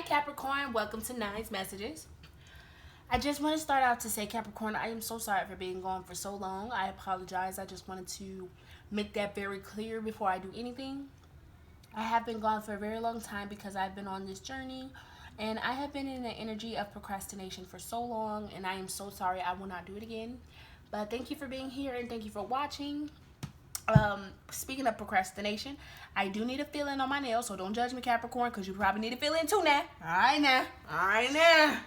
Capricorn, welcome to Nice Messages. I just want to start out to say, Capricorn, I am so sorry for being gone for so long. I apologize. I just wanted to make that very clear before I do anything. I have been gone for a very long time because I've been on this journey and I have been in the energy of procrastination for so long, and I am so sorry. I will not do it again. But thank you for being here and thank you for watching. Speaking of procrastination, I do need a fill-in on my nails, so don't judge me, Capricorn, because you probably need a fill-in too now. Alright now.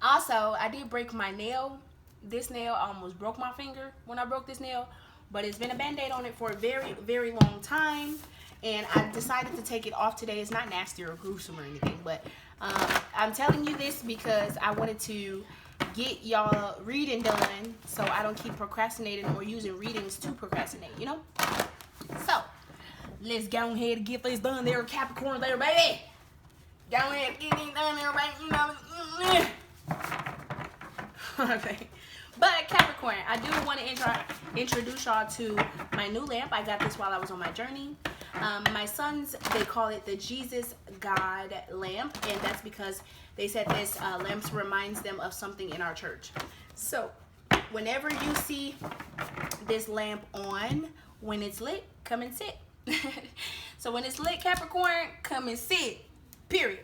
Also, I did break my nail. This nail almost broke my finger when I broke this nail, but it's been a band-aid on it for a very, very long time, and I decided to take it off today. It's not nasty or gruesome or anything, but I'm telling you this because I wanted to get y'all reading done so I don't keep procrastinating or using readings to procrastinate, you know? So, let's go ahead and get this done there, Capricorn, there, baby. Go ahead and get it done there, baby, you know? Okay. But, Capricorn, I do want to introduce y'all to my new lamp. I got this while I was on my journey. My sons, they call it the Jesus God lamp, and that's because they said this lamp reminds them of something in our church. So, whenever you see this lamp on, when it's lit, come and sit. So, when it's lit, Capricorn, come and sit, period.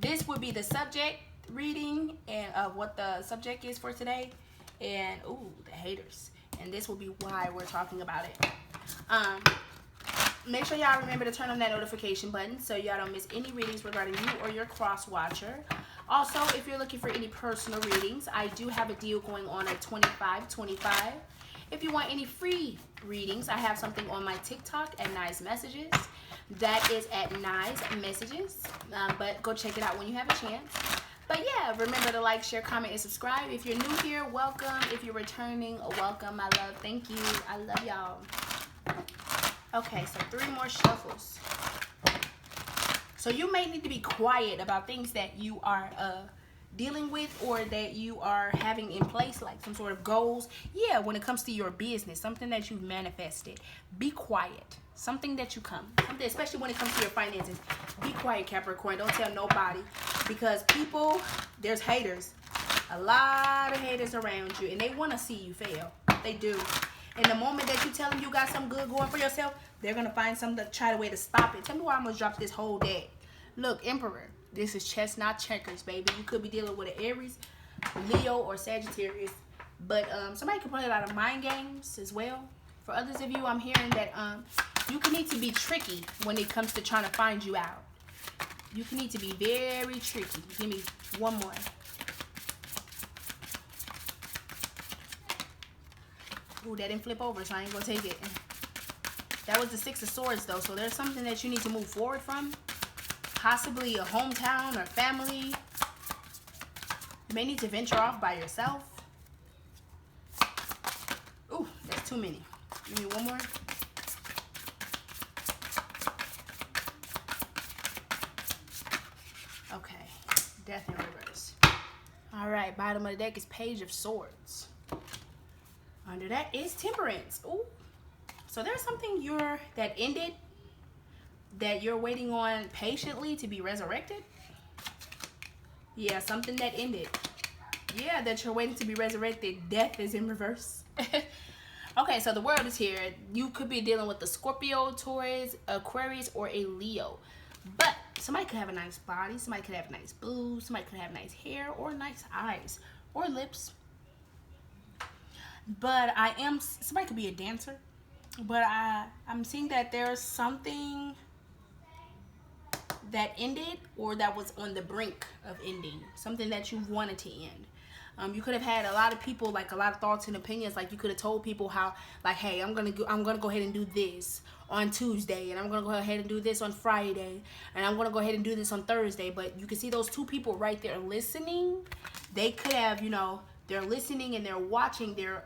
This would be the subject reading and of what the subject is for today. And, ooh, the haters. And this will be why we're talking about it. Make sure y'all remember to turn on that notification button so y'all don't miss any readings regarding you or your cross watcher. Also, if you're looking for any personal readings, I do have a deal going on at $25.25. If you want any free readings, I have something on my TikTok at Nice Messages. That is at Nice Messages. But go check it out when you have a chance. But yeah, remember to like, share, comment, and subscribe. If you're new here, welcome. If you're returning, welcome, my love. Thank you. I love y'all. Okay, so 3 more shuffles. So you may need to be quiet about things that you are dealing with or that you are having in place, like some sort of goals. Yeah, when it comes to your business, something that you've manifested. Be quiet. Something that you something, especially when it comes to your finances. Be quiet, Capricorn. Don't tell nobody, because people, there's haters. A lot of haters around you, and they want to see you fail. They do. And the moment that you tell them you got something good going for yourself, they're going to find something to try a way to stop it. Tell me why I almost dropped this whole deck. Look, Emperor, this is chess, not checkers, baby. You could be dealing with an Aries, Leo, or Sagittarius. But somebody could play a lot of mind games as well. For others of you, I'm hearing that you can need to be tricky when it comes to trying to find you out. You can need to be very tricky. Give me one more. Ooh, that didn't flip over, so I ain't gonna take it. That was the 6 of Swords, though, so there's something that you need to move forward from. Possibly a hometown or family. You may need to venture off by yourself. Ooh, that's too many. Give me one more. Okay, Death in reverse. All right, bottom of the deck is Page of Swords. Under that is Temperance. Ooh. So there's something that ended that you're waiting on patiently to be resurrected. Yeah, something that ended. Yeah, that you're waiting to be resurrected. Death is in reverse. Okay, so the world is here. You could be dealing with a Scorpio, Taurus, Aquarius, or a Leo. But somebody could have a nice body. Somebody could have nice boobs. Somebody could have nice hair or nice eyes or lips. But somebody could be a dancer, but I'm seeing that there's something that ended or that was on the brink of ending, something that you wanted to end. You could have had a lot of people, like a lot of thoughts and opinions, like you could have told people how, like, hey, I'm gonna go ahead and do this on Tuesday, and I'm gonna go ahead and do this on Friday, and I'm gonna go ahead and do this on Thursday. But you can see those 2 people right there listening. They could have, they're listening and they're watching, they're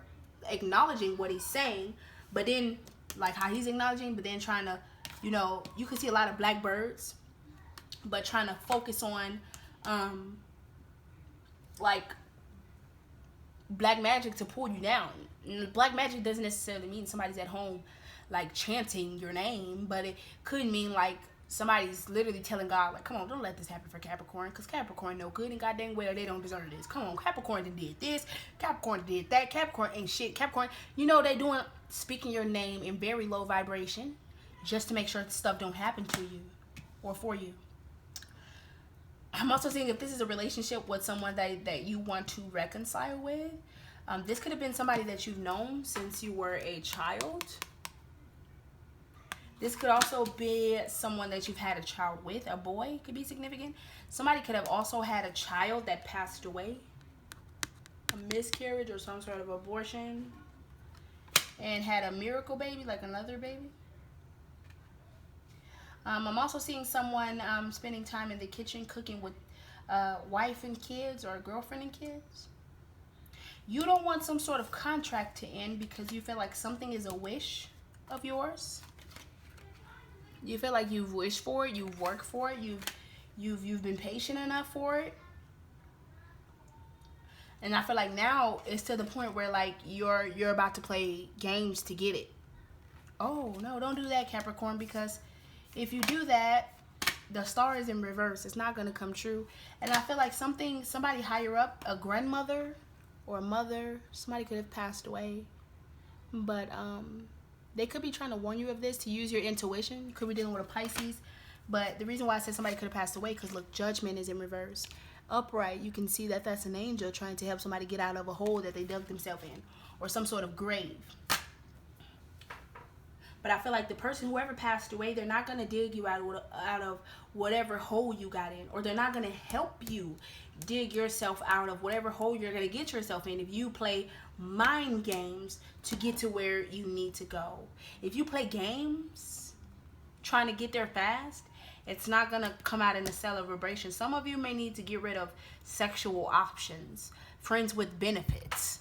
acknowledging what he's saying, but then like how he's acknowledging, but then trying to, you can see a lot of black birds, but trying to focus on like black magic to pull you down. Black magic doesn't necessarily mean somebody's at home like chanting your name, but it could mean like somebody's literally telling God, like, come on, don't let this happen for Capricorn, because Capricorn no good and goddamn well they don't deserve this. Come on, Capricorn did this, Capricorn did that, Capricorn ain't shit. Capricorn, you know, they doing, speaking your name in very low vibration just to make sure stuff don't happen to you or for you. I'm also seeing if this is a relationship with someone that you want to reconcile with. This could have been somebody that you've known since you were a child. This could also be someone that you've had a child with. A boy could be significant. Somebody could have also had a child that passed away. A miscarriage or some sort of abortion. And had a miracle baby, like another baby. I'm also seeing someone spending time in the kitchen cooking with wife and kids or a girlfriend and kids. You don't want some sort of contract to end because you feel like something is a wish of yours. You feel like you've wished for it, you've worked for it, you've been patient enough for it. And I feel like now it's to the point where like you're about to play games to get it. Oh no, don't do that, Capricorn, because if you do that, the star is in reverse. It's not gonna come true. And I feel like somebody higher up, a grandmother or a mother, somebody could have passed away. But they could be trying to warn you of this, to use your intuition. You could be dealing with a Pisces. But the reason why I said somebody could have passed away, because look, judgment is in reverse. Upright, you can see that that's an angel trying to help somebody get out of a hole that they dug themselves in, or some sort of grave. But I feel like the person, whoever passed away, they're not going to dig you out of whatever hole you got in. Or they're not going to help you dig yourself out of whatever hole you're going to get yourself in if you play mind games to get to where you need to go. If you play games trying to get there fast, it's not going to come out in a stellar vibration. Some of you may need to get rid of sexual options, friends with benefits,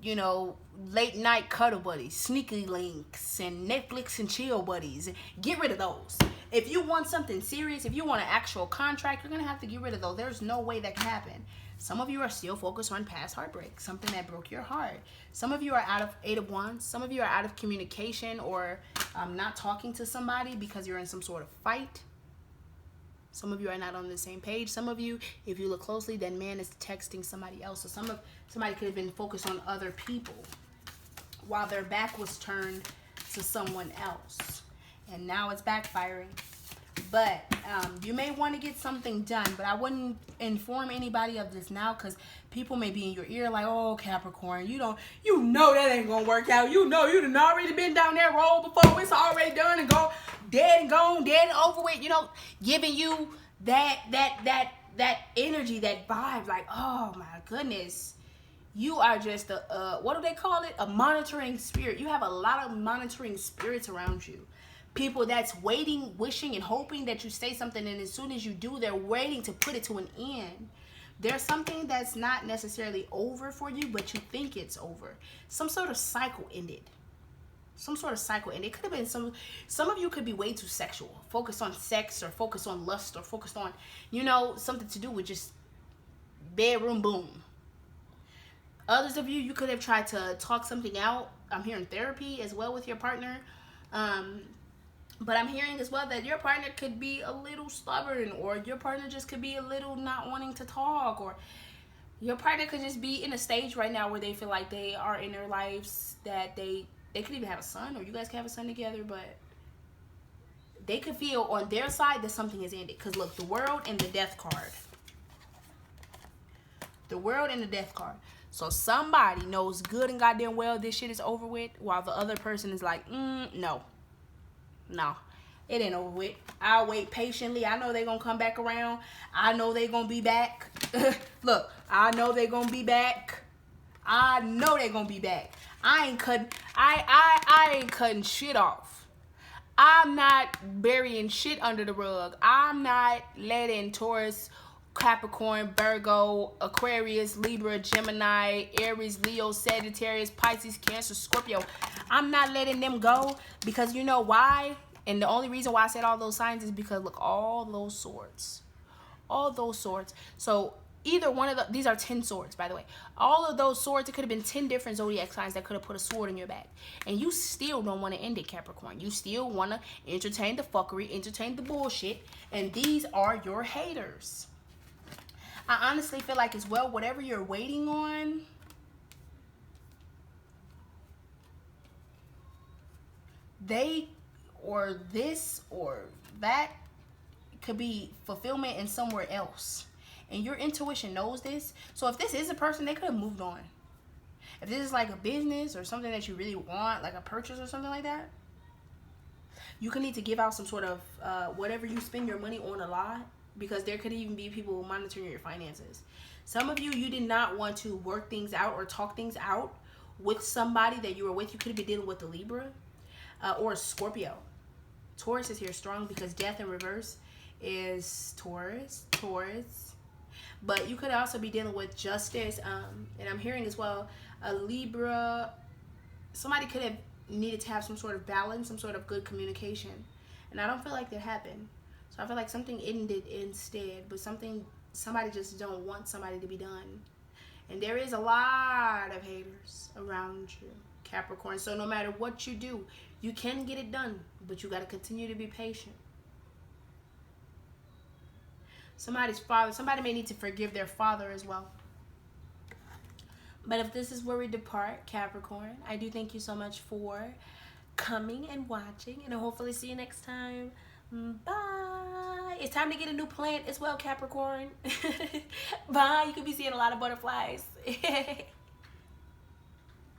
you know, late night cuddle buddies, sneaky links, and Netflix and chill buddies. Get rid of those. If you want something serious, if you want an actual contract, you're gonna have to get rid of those. There's no way that can happen. Some of you are still focused on past heartbreak, something that broke your heart. Some of you are out of 8 of Wands. Some of you are out of communication or not talking to somebody because you're in some sort of fight. Some of you are not on the same page. Some of you, if you look closely, that man is texting somebody else. So somebody could have been focused on other people while their back was turned to someone else. And now it's backfiring. But you may want to get something done, but I wouldn't inform anybody of this now because people may be in your ear like, oh, Capricorn, you know that ain't gonna work out. You know you done already been down that road before. It's already done and gone, dead and gone, dead and over with. You know, giving you that energy, that vibe, like, oh my goodness, you are just a what do they call it? A monitoring spirit. You have a lot of monitoring spirits around you. People that's waiting, wishing, and hoping that you say something, and as soon as you do, they're waiting to put it to an end. There's something that's not necessarily over for you, but you think it's over. Some sort of cycle ended. Some sort of cycle ended. It could have been some of you could be way too sexual. Focused on sex, or focused on lust, or focused on, you know, something to do with just bedroom boom. Others of you, you could have tried to talk something out. I'm hearing therapy as well with your partner. But I'm hearing as well that your partner could be a little stubborn, or your partner just could be a little not wanting to talk, or your partner could just be in a stage right now where they feel like they are in their lives that they could even have a son, or you guys can have a son together, but they could feel on their side that something has ended. Because look, the world and the death card. The world and the death card. So somebody knows good and goddamn well this shit is over with, while the other person is like, no, it ain't over with. I'll wait patiently. I know they're gonna come back around. I know they're gonna be back. Look, I know they're gonna be back. I know they're gonna be back. I ain't cutting shit off. I'm not burying shit under the rug. I'm not letting Taurus, Capricorn, Virgo, Aquarius, Libra, Gemini, Aries, Leo, Sagittarius, Pisces, Cancer, Scorpio. I'm not letting them go, because you know why? And the only reason why I said all those signs is because look, all those swords. So either one of these are 10 swords, by the way. All of those swords, it could have been 10 different zodiac signs that could have put a sword in your back. And you still don't want to end it, Capricorn. You still want to entertain the fuckery, entertain the bullshit. And these are your haters. I honestly feel like as well, whatever you're waiting on, they or this or that could be fulfillment in somewhere else. And your intuition knows this. So if this is a person, they could have moved on. If this is like a business or something that you really want, like a purchase or something like that, you could need to give out some sort of whatever you spend your money on a lot, because there could even be people monitoring your finances. Some of you did not want to work things out or talk things out with somebody that you were with. You could have been dealing with a Libra or a Scorpio. Taurus is here strong because death in reverse is Taurus. But you could also be dealing with justice. And I'm hearing as well, a Libra. Somebody could have needed to have some sort of balance, some sort of good communication. And I don't feel like that happened. So I feel like something ended instead. But somebody just don't want somebody to be done. And there is a lot of haters around you, Capricorn. So no matter what you do, you can get it done. But you got to continue to be patient. Somebody's father, somebody may need to forgive their father as well. But if this is where we depart, Capricorn, I do thank you so much for coming and watching. And I'll hopefully see you next time. Bye. It's time to get a new plant as well, Capricorn. Bye. You could be seeing a lot of butterflies.